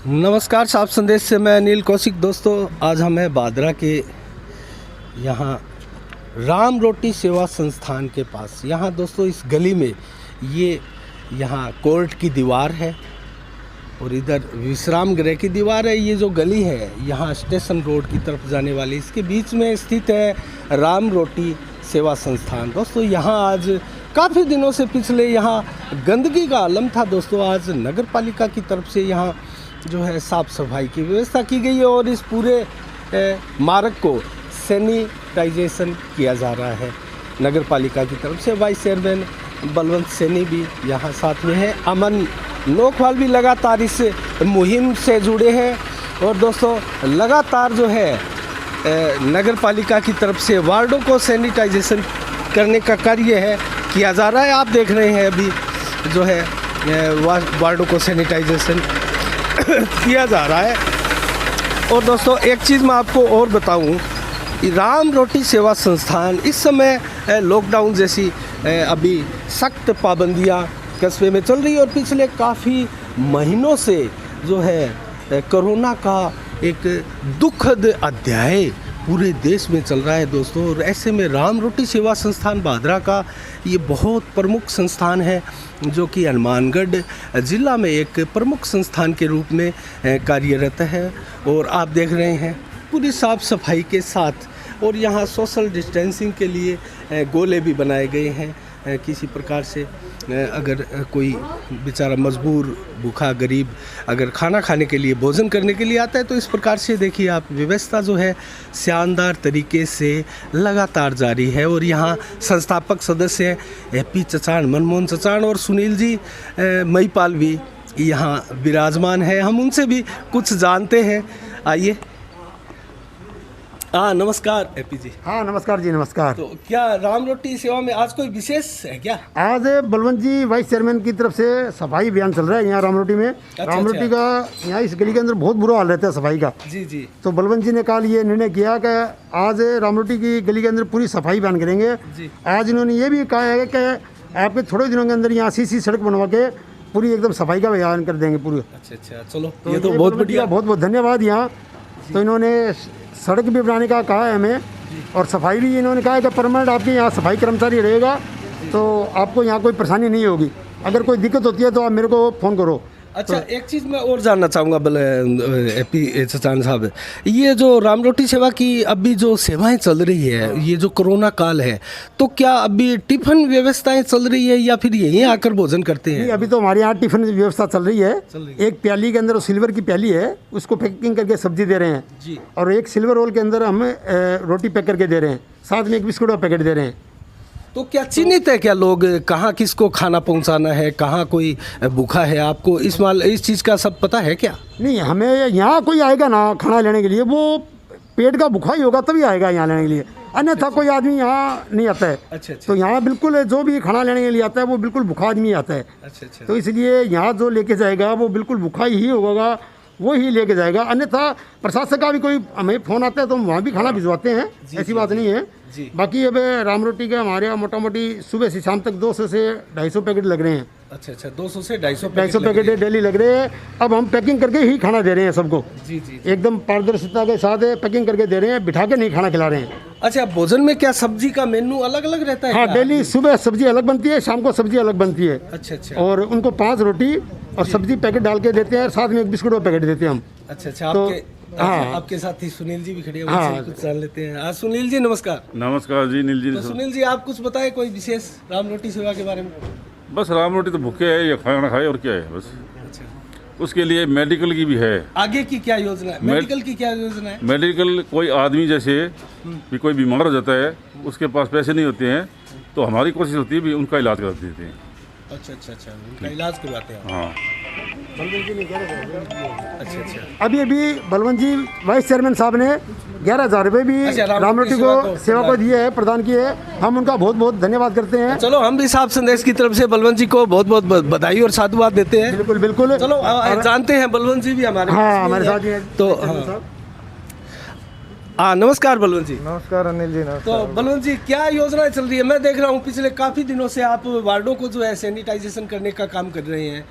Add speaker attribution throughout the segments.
Speaker 1: नमस्कार, साफ संदेश से मैं अनिल कौशिक। दोस्तों, आज हम हैं बादरा के यहाँ राम रोटी सेवा संस्थान के पास। यहाँ दोस्तों इस गली में ये यहाँ कोर्ट की दीवार है और इधर विश्राम गृह की दीवार है। ये जो गली है यहाँ स्टेशन रोड की तरफ जाने वाली, इसके बीच में स्थित है राम रोटी सेवा संस्थान। दोस्तों यहाँ आज काफ़ी दिनों से पिछले यहाँ गंदगी का आलम था। दोस्तों आज नगर पालिका की तरफ से यहाँ जो है साफ़ सफाई की व्यवस्था की गई है और इस पूरे मार्ग को सैनिटाइजेशन किया जा रहा है नगर पालिका की तरफ से। वाइस चेयरमैन बलवंत सैनी भी यहाँ साथ में है। अमन नोखवाल भी लगातार इस मुहिम से जुड़े हैं। और दोस्तों लगातार जो है नगर पालिका की तरफ से वार्डों को सैनिटाइजेशन करने का कार्य है किया जा रहा है। आप देख रहे हैं अभी जो है वार्डों को सैनिटाइजेशन किया जा रहा है। और दोस्तों एक चीज़ मैं आपको और बताऊं, राम रोटी सेवा संस्थान इस समय लॉकडाउन जैसी अभी सख्त पाबंदियां कस्बे में चल रही है और पिछले काफ़ी महीनों से जो है कोरोना का एक दुखद अध्याय पूरे देश में चल रहा है दोस्तों। और ऐसे में राम रोटी सेवा संस्थान बादरा का ये बहुत प्रमुख संस्थान है जो कि हनुमानगढ़ ज़िला में एक प्रमुख संस्थान के रूप में कार्यरत है। और आप देख रहे हैं पूरी साफ़ सफाई के साथ, और यहाँ सोशल डिस्टेंसिंग के लिए गोले भी बनाए गए हैं। किसी प्रकार से अगर कोई बेचारा मजबूर भूखा गरीब अगर खाना खाने के लिए भोजन करने के लिए आता है तो इस प्रकार से देखिए आप व्यवस्था जो है शानदार तरीके से लगातार जारी है। और यहाँ संस्थापक सदस्य एपी चचान, मनमोहन चचान और सुनील जी महिपाल भी यहाँ विराजमान है। हम उनसे भी कुछ जानते हैं। आइए। हाँ नमस्कार एपी जी।
Speaker 2: हाँ नमस्कार जी, नमस्कार।
Speaker 1: तो क्या राम रोटी सेवा में आज कोई विशेष है क्या?
Speaker 2: आज बलवंत जी वाइस चेयरमैन की तरफ से सफाई अभियान चल रहा है यहाँ राम रोटी में। राम रोटी का यहाँ इस गली के अंदर बहुत बुरा हाल रहता है सफाई का।
Speaker 1: जी जी।
Speaker 2: तो बलवंत जी ने कल ये निर्णय किया कि आज राम रोटी की गली के अंदर पूरी सफाई अभियान करेंगे जी। आज इन्होंने ये भी कहा है कि आपके थोड़े दिनों के अंदर यहाँ सीसी सड़क बनवा के पूरी एकदम सफाई का अभियान कर देंगे पूरी।
Speaker 1: अच्छा, चलो ये तो बहुत बढ़िया,
Speaker 2: बहुत बहुत धन्यवाद। यहाँ तो इन्होंने सड़क भी बनाने का कहा है हमें और सफाई भी इन्होंने कहा है कि परमानेंट आपके यहाँ सफाई कर्मचारी रहेगा तो आपको यहाँ कोई परेशानी नहीं होगी। अगर कोई दिक्कत होती है तो आप मेरे को फ़ोन करो।
Speaker 1: अच्छा तो एक चीज़ मैं और जानना चाहूँगा एपी चचान साहब, ये जो राम रोटी सेवा की अभी जो सेवाएं चल रही है, ये जो कोरोना काल है, तो क्या अभी टिफ़िन व्यवस्थाएं चल रही है या फिर यहीं आकर भोजन करते हैं?
Speaker 2: अभी तो हमारे यहाँ टिफ़िन व्यवस्था चल रही है। एक प्याली के अंदर सिल्वर की प्याली है, उसको पैकिंग करके सब्जी दे रहे हैं जी। और एक सिल्वर रोल के अंदर हम रोटी पैक करके दे रहे हैं, साथ में एक बिस्कुट का पैकेट दे रहे हैं।
Speaker 1: तो क्या चिन्हित है क्या लोग कहाँ किसको खाना पहुँचाना है, कहाँ कोई भूखा है? आपको इस चीज़ का सब पता है क्या?
Speaker 2: नहीं, हमें यहाँ कोई आएगा ना खाना लेने के लिए वो पेट का भूखा ही होगा तभी आएगा यहाँ लेने के लिए, अन्यथा कोई आदमी यहाँ नहीं आता है। अच्छा। तो यहाँ बिल्कुल जो भी खाना लेने के लिए आता है वो बिल्कुल भूखा आदमी आता है। अच्छा। तो इसलिए यहाँ जो लेके जाएगा वो बिल्कुल भूखा ही होगा, वो ही लेके जाएगा। अन्यथा प्रशासन का भी कोई हमें फ़ोन आता है तो हम वहाँ भी खाना भिजवाते हैं, ऐसी बात नहीं है जी। बाकी अब राम रोटी के हमारे यहाँ मोटा मोटी सुबह से शाम तक 200 से 250 पैकेट लग रहे हैं। अच्छा, 200 से 250 पैकेट डेली लग रहे हैं। अब हम पैकिंग करके ही खाना दे रहे हैं सबको जी जी, एकदम पारदर्शिता के साथ पैकिंग करके दे रहे हैं, बिठा के नहीं खाना खिला रहे हैं।
Speaker 1: अच्छा, भोजन में क्या सब्जी का मेन्यू अलग अलग रहता है?
Speaker 2: हाँ, डेली सुबह सब्जी अलग बनती है, शाम को सब्जी अलग बनती है। अच्छा। और उनको 5 रोटी और सब्जी पैकेट डाल के देते हैं, साथ में एक बिस्कुट का पैकेट देते हैं हम। अच्छा। तो हाँ, आपके साथ ही सुनील जी भी खड़े हैं, हाँ, कुछ जान लेते हैं। सुनील जी नमस्कार।
Speaker 3: नमस्कार जी, नील जी।
Speaker 1: तो सुनील जी आप कुछ बताएं कोई विशेष राम रोटी सेवा के बारे में?
Speaker 3: बस राम रोटी तो भूखे है या खाना खाए और क्या है बस। अच्छा। उसके लिए मेडिकल की भी है। आगे की क्या योजना है? मेडिकल की क्या योजना है? मेडिकल कोई आदमी जैसे भी कोई बीमार हो जाता है, उसके पास पैसे नहीं होते हैं तो हमारी कोशिश होती है भी उनका इलाज कर देते हैं। अच्छा, उनका इलाज करवाते हैं। हाँ।
Speaker 2: अच्छा। अभी बलवंत जी वाइस चेयरमैन साहब ने 11,000 रुपये भी राम रोटी को सेवा को दिए है, प्रदान किए हैं। हम उनका बहुत बहुत धन्यवाद करते हैं।
Speaker 1: चलो हम भी साफ संदेश की तरफ से बलवंत जी को बहुत बहुत बधाई और साधुवाद देते हैं।
Speaker 2: बिल्कुल बिल्कुल।
Speaker 1: चलो जानते हैं बलवंत जी भी हमारे
Speaker 2: साथ ही हैं।
Speaker 1: तो नमस्कार बलवंत जी।
Speaker 4: नमस्कार अनिल जी।
Speaker 1: तो बलवंत जी क्या योजना चल रही है? मैं देख रहा हूँ पिछले काफ़ी दिनों से आप वार्डों को जो है सैनिटाइजेशन करने का काम कर रहे हैं।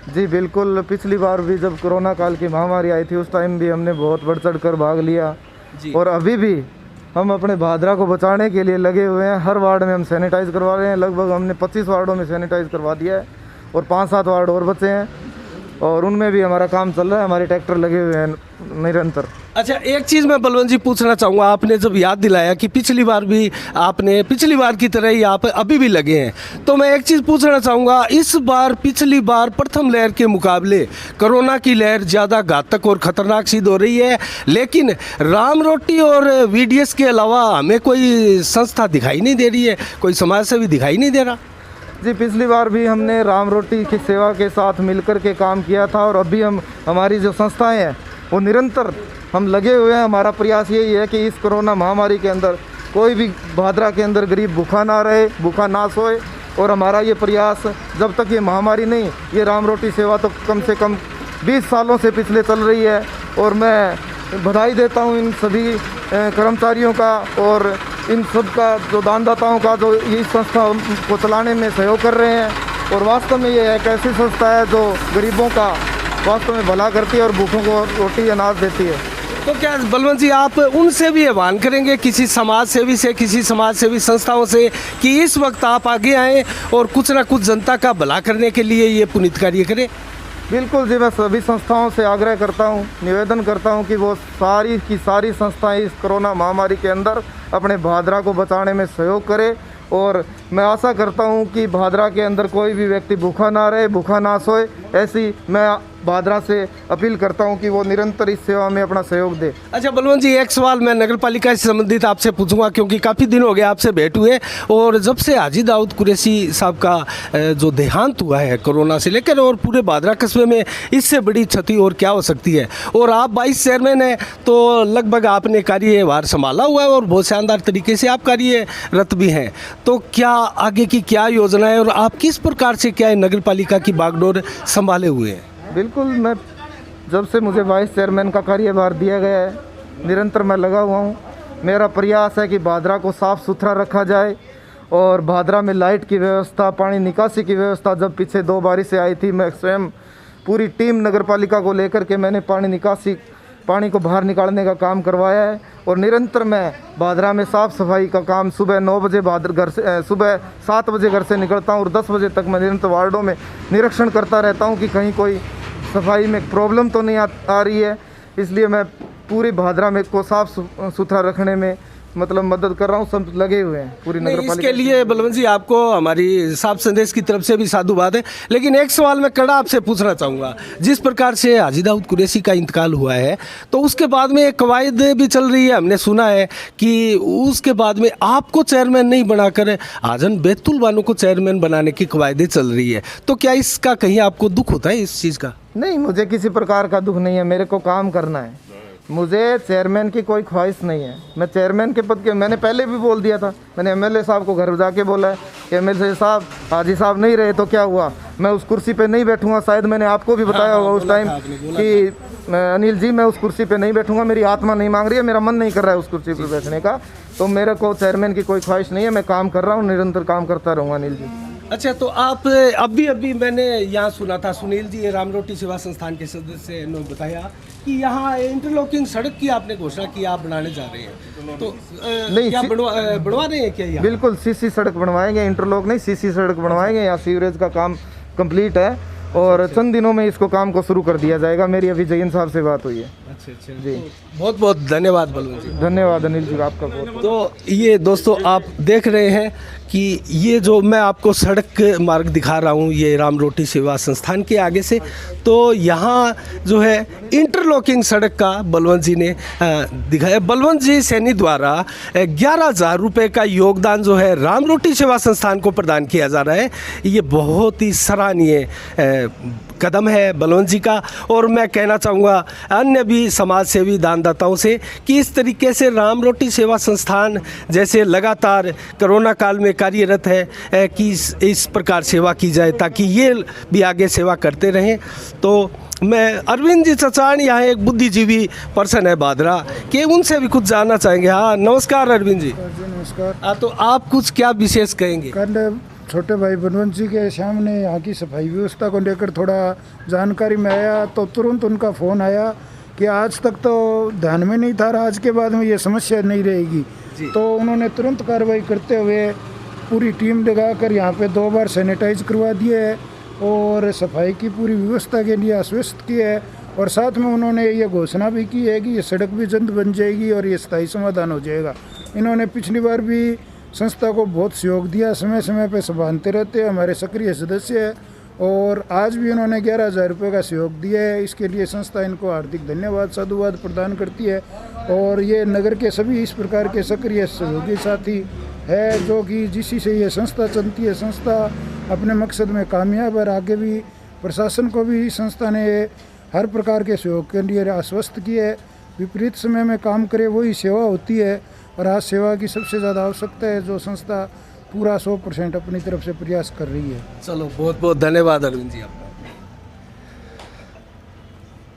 Speaker 4: जी बिल्कुल, पिछली बार भी जब कोरोना काल की महामारी आई थी उस टाइम भी हमने बहुत बढ़ चढ़ कर भाग लिया
Speaker 1: जी।
Speaker 4: और अभी भी हम अपने भादरा को बचाने के लिए लगे हुए हैं। हर वार्ड में हम सैनिटाइज करवा रहे हैं। लगभग हमने 25 वार्डों में सैनिटाइज करवा दिया है और 5-7 वार्ड और बचे हैं और उनमें भी हमारा काम चल रहा है। हमारे ट्रैक्टर लगे हुए हैं निरंतर।
Speaker 1: अच्छा, एक चीज़ मैं बलवंत जी पूछना चाहूँगा, आपने जब याद दिलाया कि पिछली बार भी आपने पिछली बार की तरह ही आप अभी भी लगे हैं, तो मैं एक चीज़ पूछना चाहूँगा, इस बार पिछली बार प्रथम लहर के मुकाबले कोरोना की लहर ज़्यादा घातक और ख़तरनाक सिद्ध हो रही है, लेकिन राम रोटी और VDS के अलावा हमें कोई संस्था दिखाई नहीं दे रही है, कोई समाज सेवी दिखाई नहीं दे रहा।
Speaker 4: जी पिछली बार भी हमने राम रोटी की सेवा के साथ मिलकर के काम किया था और अभी हम हमारी जो संस्थाएं हैं वो निरंतर हम लगे हुए हैं। हमारा प्रयास यही है कि इस कोरोना महामारी के अंदर कोई भी भादरा के अंदर गरीब भूखा ना रहे, भूखा ना सोए। और हमारा ये प्रयास जब तक ये महामारी नहीं, ये राम रोटी सेवा तो कम से कम 20 सालों से पिछले चल रही है। और मैं बधाई देता हूँ इन सभी कर्मचारियों का और इन सब का जो दानदाताओं का जो इस संस्था को चलाने में सहयोग कर रहे हैं। और वास्तव में ये एक ऐसी संस्था है जो गरीबों का वास्तव में भला करती है और भूखों को रोटी अनाज देती है।
Speaker 1: तो क्या बलवंत जी आप उनसे भी आह्वान करेंगे, किसी समाज सेवी से, किसी समाज सेवी संस्थाओं से, कि इस वक्त आप आगे आएँ और कुछ ना कुछ जनता का भला करने के लिए ये पुनीत कार्य करें?
Speaker 4: बिल्कुल जी, मैं सभी संस्थाओं से आग्रह करता हूं, निवेदन करता हूं कि वो सारी की सारी संस्थाएं इस कोरोना महामारी के अंदर अपने भादरा को बचाने में सहयोग करें। और मैं आशा करता हूं कि भादरा के अंदर कोई भी व्यक्ति भूखा ना रहे, भूखा ना सोए। ऐसी मैं भादरा से अपील करता हूं कि वो निरंतर इस सेवा में अपना सहयोग दे।
Speaker 1: अच्छा बलवंत जी, एक सवाल मैं नगर पालिका से संबंधित आपसे पूछूंगा, क्योंकि काफ़ी दिन हो गए आपसे भेंट हुए और जब से हाजी दाऊद कुरैशी साहब का जो देहांत हुआ है कोरोना से लेकर, और पूरे भादरा कस्बे में इससे बड़ी क्षति और क्या हो सकती है। और आप 22 चेयरमैन हैं, तो लगभग आपने कार्यभार संभाला हुआ है और बहुत शानदार तरीके से आप कार्यरत भी हैं। तो क्या आगे की क्या योजना है और आप किस प्रकार से क्या नगर पालिका की बागडोर संभाले हुए हैं?
Speaker 4: बिल्कुल, मैं जब से मुझे वाइस चेयरमैन का कार्यभार दिया गया है निरंतर मैं लगा हुआ हूँ। मेरा प्रयास है कि भादरा को साफ़ सुथरा रखा जाए और भादरा में लाइट की व्यवस्था, पानी निकासी की व्यवस्था, जब पीछे 2 बारिशें आई थी मैं स्वयं पूरी टीम नगर पालिका को लेकर के मैंने पानी को बाहर निकालने का काम करवाया है। और निरंतर मैं भादरा में साफ़ सफाई का काम सुबह 9 बजे सुबह 7 बजे घर से निकलता हूँ और 10 बजे तक मैं निरंतर वार्डों में निरीक्षण करता रहता हूँ कि कहीं कोई सफाई में प्रॉब्लम तो नहीं आ रही है। इसलिए मैं पूरी भादरा में को साफ़ सुथरा रखने में मतलब मदद कर रहा हूँ। सब लगे हुए हैं पूरी नगर पालिका।
Speaker 1: इसके लिए बलवंत जी आपको हमारी साफ संदेश की तरफ से भी साधुवाद है। लेकिन एक सवाल मैं कड़ा आपसे पूछना चाहूँगा, जिस प्रकार से हाजी दाऊद कुरैशी का इंतकाल हुआ है तो उसके बाद में एक कवायद भी चल रही है, हमने सुना है कि उसके बाद में आपको चेयरमैन नहीं बनाकर आजम बैतुल बानो को चेयरमैन बनाने की कवायदें चल रही है। तो क्या इसका कहीं आपको दुख होता है इस चीज़ का?
Speaker 4: नहीं, मुझे किसी प्रकार का दुख नहीं है। मेरे को काम करना है, मुझे चेयरमैन की कोई ख्वाहिश नहीं है। मैं चेयरमैन के पद के मैंने पहले भी बोल दिया था, मैंने MLA साहब को घर जाके बोला है कि MLA साहब हाजी साहब नहीं रहे तो क्या हुआ, मैं उस कुर्सी पे नहीं बैठूंगा। शायद मैंने आपको भी बताया होगा उस टाइम कि अनिल जी मैं उस कुर्सी पे नहीं बैठूंगा, मेरी आत्मा नहीं मांग रही है, मेरा मन नहीं कर रहा है उस कुर्सी पर बैठने का। तो मेरे को चेयरमैन की कोई ख्वाहिश नहीं है, मैं काम कर रहा हूँ, निरंतर काम करता रहूँगा अनिल जी।
Speaker 1: अच्छा, तो आप अभी मैंने यहाँ सुना था, सुनील जी राम रोटी सेवा संस्थान के सदस्य ने बताया कि यहाँ इंटरलॉकिंग सड़क की आपने घोषणा की, आप बनाने जा रहे हैं। तो
Speaker 4: नहीं,
Speaker 1: क्या बनवा रहे हैं क्या यहाँ?
Speaker 4: बिल्कुल CC सड़क बनवाएंगे, इंटरलॉक नहीं CC सड़क बनवाएंगे। यहाँ सीवरेज का काम कंप्लीट है और चंद दिनों में इसको काम को शुरू कर दिया जाएगा। मेरी अभी जैन साहब से बात हुई है।
Speaker 1: अच्छा
Speaker 4: जी,
Speaker 1: बहुत बहुत धन्यवाद बलवंत जी।
Speaker 4: धन्यवाद अनिल जी आपका बहुत।
Speaker 1: तो ये दोस्तों आप देख रहे हैं कि ये जो मैं आपको सड़क मार्ग दिखा रहा हूँ ये राम रोटी सेवा संस्थान के आगे से, तो यहाँ जो है इंटरलॉकिंग सड़क का बलवंत जी ने दिखाया। बलवंत जी सैनी द्वारा 11,000 रुपये का योगदान जो है राम रोटी सेवा संस्थान को प्रदान किया जा रहा है। ये बहुत ही सराहनीय कदम है बलवंत जी का। और मैं कहना चाहूँगा अन्य भी समाज सेवी दानदाताओं से कि इस तरीके से राम रोटी सेवा संस्थान जैसे लगातार कोरोना काल में कार्यरत है कि इस प्रकार सेवा की जाए ताकि ये भी आगे सेवा करते रहें। तो मैं अरविंद जी चचान यहाँ एक बुद्धिजीवी पर्सन है भादरा के, उनसे भी कुछ जानना चाहेंगे। हाँ नमस्कार अरविंद जी।
Speaker 5: नमस्कार।
Speaker 1: तो आप कुछ क्या विशेष कहेंगे?
Speaker 5: छोटे भाई बनवंत जी के सामने यहाँ की सफाई व्यवस्था को लेकर थोड़ा जानकारी में आया तो तुरंत उनका फ़ोन आया कि आज तक तो ध्यान में नहीं था, आज के बाद में ये समस्या नहीं रहेगी। तो उन्होंने तुरंत कार्रवाई करते हुए पूरी टीम लगाकर यहाँ पे 2 बार सैनिटाइज करवा दिए है और सफाई की पूरी व्यवस्था के लिए आश्वस्त किया है। और साथ में उन्होंने ये घोषणा भी की है कि ये सड़क भी जल्द बन जाएगी और ये स्थायी समाधान हो जाएगा। इन्होंने पिछली बार भी संस्था को बहुत सहयोग दिया, समय समय पे सब आते रहते हैं, हमारे सक्रिय सदस्य हैं और आज भी उन्होंने 11,000 रुपये का सहयोग दिया है। इसके लिए संस्था इनको हार्दिक धन्यवाद साधुवाद प्रदान करती है। और ये नगर के सभी इस प्रकार के सक्रिय सहयोगी साथी है जो कि जिसी से ये संस्था चलती है। संस्था अपने मकसद में कामयाब है। आगे भी प्रशासन को भी संस्था ने हर प्रकार के सहयोग के लिए आश्वस्त किया है। विपरीत समय में काम करे वही सेवा होती है और आज सेवा की सबसे ज़्यादा आवश्यकता है जो संस्था पूरा 100% अपनी तरफ से प्रयास कर रही है।
Speaker 1: चलो बहुत बहुत धन्यवाद अरविंद जी आपका।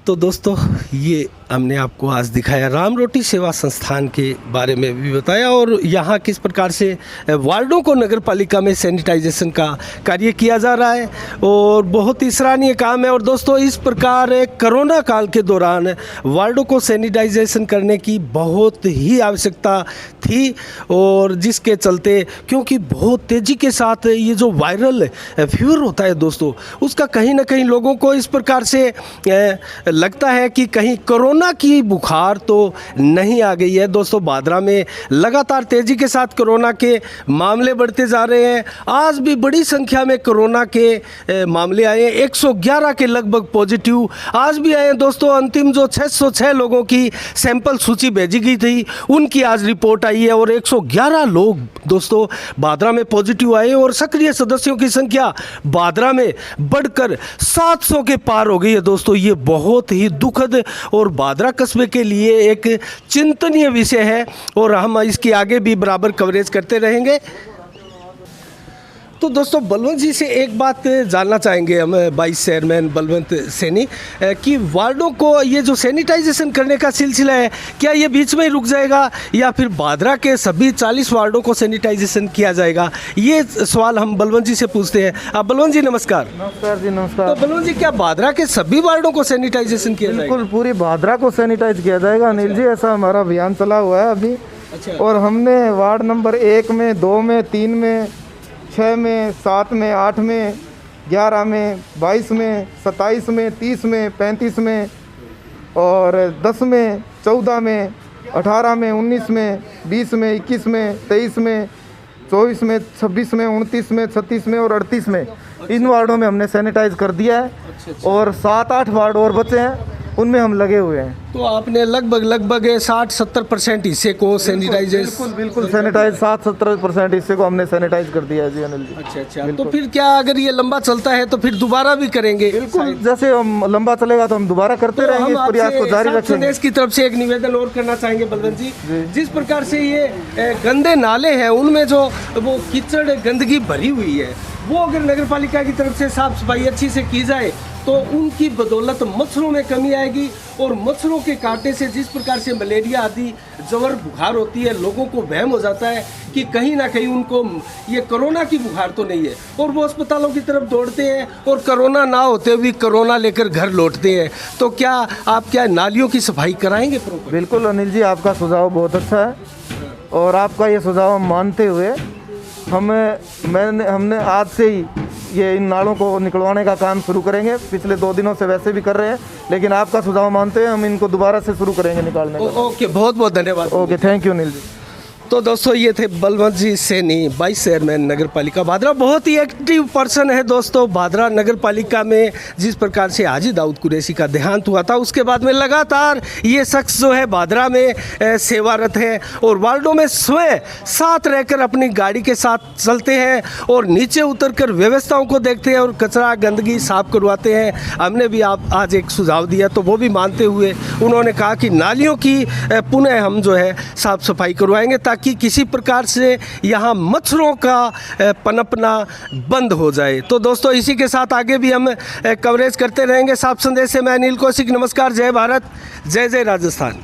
Speaker 1: तो दोस्तों ये हमने आपको आज दिखाया राम रोटी सेवा संस्थान के बारे में भी बताया और यहाँ किस प्रकार से वार्डों को नगर पालिका में सैनिटाइजेशन का कार्य किया जा रहा है और बहुत ही सराहनीय काम है। और दोस्तों इस प्रकार कोरोना काल के दौरान वार्डों को सैनिटाइजेशन करने की बहुत ही आवश्यकता थी और जिसके चलते क्योंकि बहुत तेज़ी के साथ ये जो वायरल फीवर होता है दोस्तों उसका कहीं ना कहीं लोगों को इस प्रकार से लगता है कि कहीं कोरोना की बुखार तो नहीं आ गई है। दोस्तों बादरा में लगातार तेज़ी के साथ कोरोना के मामले बढ़ते जा रहे हैं। आज भी बड़ी संख्या में कोरोना के मामले आए हैं, 111 के लगभग पॉजिटिव आज भी आए हैं। दोस्तों अंतिम जो 606 लोगों की सैंपल सूची भेजी गई थी उनकी आज रिपोर्ट आई है और 111 लोग दोस्तों बादरा में पॉजिटिव आए और सक्रिय सदस्यों की संख्या बादरा में बढ़कर 700 के पार हो गई है। दोस्तों ये बहुत ही दुखद और बादरा कस्बे के लिए एक चिंतनीय विषय है और हम इसकी आगे भी बराबर कवरेज करते रहेंगे। तो दोस्तों बलवंत जी से एक बात जानना चाहेंगे हम वाइस चेयरमैन बलवंत सैनी कि वार्डों को ये जो सैनिटाइजेशन करने का सिलसिला है क्या ये बीच में ही रुक जाएगा या फिर बादरा के सभी 40 वार्डों को सैनिटाइजेशन किया जाएगा, ये सवाल हम बलवंत जी से पूछते हैं। आप बलवंत जी नमस्कार।
Speaker 4: नमस्कार जी नमस्कार।
Speaker 1: तो बलवंत जी क्या बादरा के सभी वार्डों को सैनिटाइजेशन किया जाएगा?
Speaker 4: बिल्कुल पूरी बादरा को सैनिटाइज किया जाएगा अनिल जी, ऐसा हमारा अभियान चला हुआ है अभी।
Speaker 1: अच्छा।
Speaker 4: और हमने वार्ड नंबर 1 में 2 में 3 में 6 में 7 में 8 में 11 में 22 में 27 में 30 में 35 में और 10 में 14 में 18 में 19 में 20 में 21 में 23 में 24 में 26 में 29 में 36 में और 38 में इन वार्डों में हमने सैनिटाइज कर दिया है। और 7-8 वार्ड और बचे हैं उनमें हम लगे हुए हैं।
Speaker 1: तो आपने लगभग 60-70% हिस्से को सैनिटाइज
Speaker 4: बिल्कुल सैनिटाइज 60-70% हिस्से को हमने सैनिटाइज कर दिया है जी अनिल जी।
Speaker 1: अच्छा। तो फिर क्या अगर ये लंबा चलता है तो फिर दोबारा भी करेंगे?
Speaker 4: बिल्कुल जैसे हम लंबा चलेगा तो हम दोबारा करते रहेंगे, इस प्रयास को जारी रखेंगे।
Speaker 1: संदेश की तरफ से एक निवेदन और करना चाहेंगे बलवंत जी, जिस प्रकार से ये गंदे नाले हैं उनमें जो वो कीचड़ गंदगी भरी हुई है वो अगर नगर पालिका की तरफ से साफ सफाई अच्छी से की जाए तो उनकी बदौलत मच्छरों में कमी आएगी और मच्छरों के काटने से जिस प्रकार से मलेरिया आदि जवर बुखार होती है लोगों को वहम हो जाता है कि कहीं ना कहीं उनको ये कोरोना की बुखार तो नहीं है और वो अस्पतालों की तरफ दौड़ते हैं और कोरोना ना होते हुए कोरोना लेकर घर लौटते हैं। तो क्या आप क्या नालियों की सफाई कराएंगे?
Speaker 4: बिल्कुल अनिल जी, आपका सुझाव बहुत अच्छा है और आपका ये सुझाव हम मानते हुए हमने आज से ही ये इन नालों को निकलवाने का काम शुरू करेंगे। पिछले 2 दिनों से वैसे भी कर रहे हैं लेकिन आपका सुझाव मानते हैं हम इनको दोबारा से शुरू करेंगे निकालने का।
Speaker 1: ओके, बहुत बहुत धन्यवाद।
Speaker 4: Okay, thank you Anil ji.
Speaker 1: तो दोस्तों ये थे बलवंत जी सैनी वाइस चेयरमैन नगर पालिका बादरा। बहुत ही एक्टिव पर्सन है दोस्तों बादरा नगर पालिका में। जिस प्रकार से हाजी दाऊद कुरैशी का देहांत हुआ था उसके बाद में लगातार ये शख्स जो है बादरा में सेवारत है और वार्डों में स्वयं साथ रहकर अपनी गाड़ी के साथ चलते हैं और नीचे उतरकर व्यवस्थाओं को देखते हैं और कचरा गंदगी साफ करवाते हैं। हमने भी आज एक सुझाव दिया तो वो भी मानते हुए उन्होंने कहा कि नालियों की पुनः हम जो है साफ सफाई करवाएंगे ताकि किसी प्रकार से यहाँ मच्छरों का पनपना बंद हो जाए। तो दोस्तों इसी के साथ आगे भी हम कवरेज करते रहेंगे। साफ संदेश से मैं अनिल कौशिक, नमस्कार, जय भारत, जय जय राजस्थान।